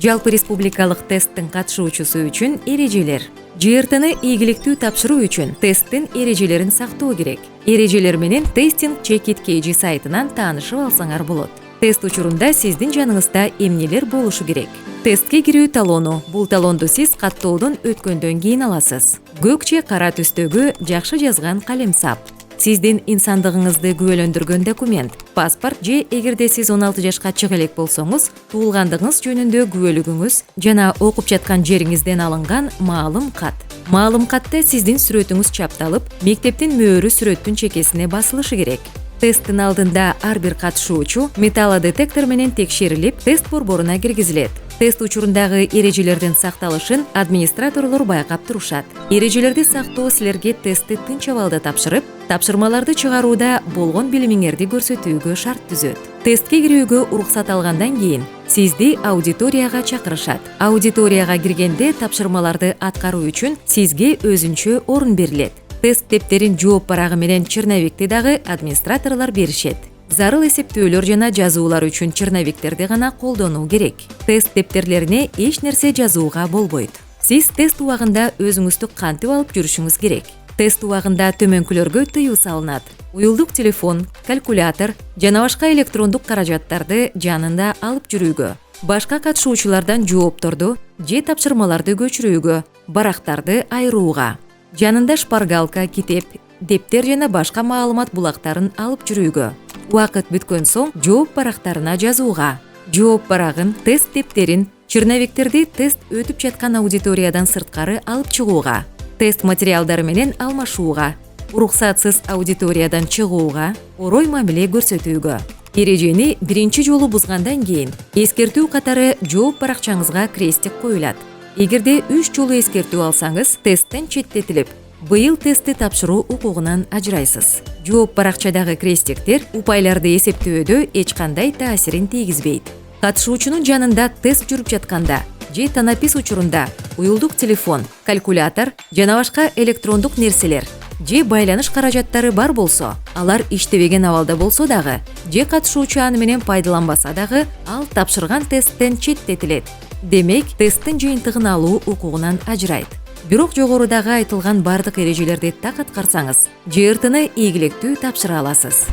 Жалпы республикалык тесттин катышуучусу үчүн эрежелер. ЖРТны ийгиликтүү тапшыруу үчүн тесттин эрежелерин сактоо керек. Эрежелер менен тестинг Chekit.kg сайтынан таанышып алсаңар болот. Тест учурунда сиздин жаныңызда эмнелер болушу керек? Тестке кирүү талону. Бул талонду сиз каттоодон өткөндөн кийин аласыз. Көк же кара түстөгү жакшы жазган калемсап. Сиздин инсандыгыңызды күбөлөндүргөн документ, паспорт же эгерде сиз 16 жашка чыга элек болсоңуз, туулгандыгыңыз жөнүндө күбөлүгүңүз жана окуп жаткан жериңизден алынган маалым кат. Маалым катта сиздин сүрөтүңүз чапталып, мектептин мөөрү сүрөттүн чекесине басылышы керек. Тесттин алдында ар бир катышуучу металлодетектор менен текшерилип, тест борборуна киргизилет. Тест учурундагы эрежелердин сакталышын администраторлор байкап турушат. Эрежелерди сактоо силерге тестти тынч абалда тапшырып, тапшырмаларды чыгарууда болгон билимиңерди көрсөтүүгө шарт түзөт. Тестке кирүүгө уруксат алгандан кийин сизди аудиторияга чакырышат. Аудиторияга киргенде тапшырмаларды аткаруу үчүн сизге өзүнчө орун берилет. Тест китептерин жооп барагы менен черновикти дагы администраторлор беришет. Зарыл эсептөөлөр жана жазуулар үчүн черновиктерди гана колдонуу керек. Тест дептерлерине эч нерсе жазууга болбойт. Сиз тест убагында өзүңүздү кантип алып жүрүшүңүз керек? Тест убагында төмөнкүлөргө тыюу салынат. Уюлдук телефон, калькулятор жана башка электрондук каражаттарды жанында алып жүрүүгө, башка катышуучулардан жоопторду же тапшырмаларды көчүрүүгө, барактарды айырууга, жанында шпаргалка, китеп, дептер жана башка маалымат булактарын алып жүрүүгө, убакыт бүткөн соң жооп барактарына жазууга, жооп барагын, тест дептерин, черновиктерди тест өтүп жаткан аудиториядан сырткары алып чыгууга, тест материалдары менен алмашууга, уруксатсыз аудиториядан чыгууга, орой мамиле көрсөтүүгө. Эрежени биринчи жолу бузгандан кийин эскертүү катары жооп баракчаңызга крестик коюлат. Эгерде 3 жолу эскертүү алсаңыз, тесттен четтетилип, быйыл тестти тапшыруу укугунан ажырайсыз. Жооп баракчадагы крестиктер упайларды эсептөөдө эч кандай таасирин тийгизбейт. Катышуучунун жанында тест жүрүп жатканда же танапис учурунда уюлдук телефон, калькулятор жана башка электрондук нерселер же байланыш каражаттары бар болсо, алар иштебеген абалда болсо дагы, же катышуучу аны менен пайдаланбаса дагы, ал тапшырган тесттен четтетилет. Демек, тесттин жыйынтыгын алуу укугунан ажырайт. Бирок жогорудагы айтылган бардык эрежелерди так аткарсаңыз, ЖРТны ийгиликтүү тапшыра аласыз.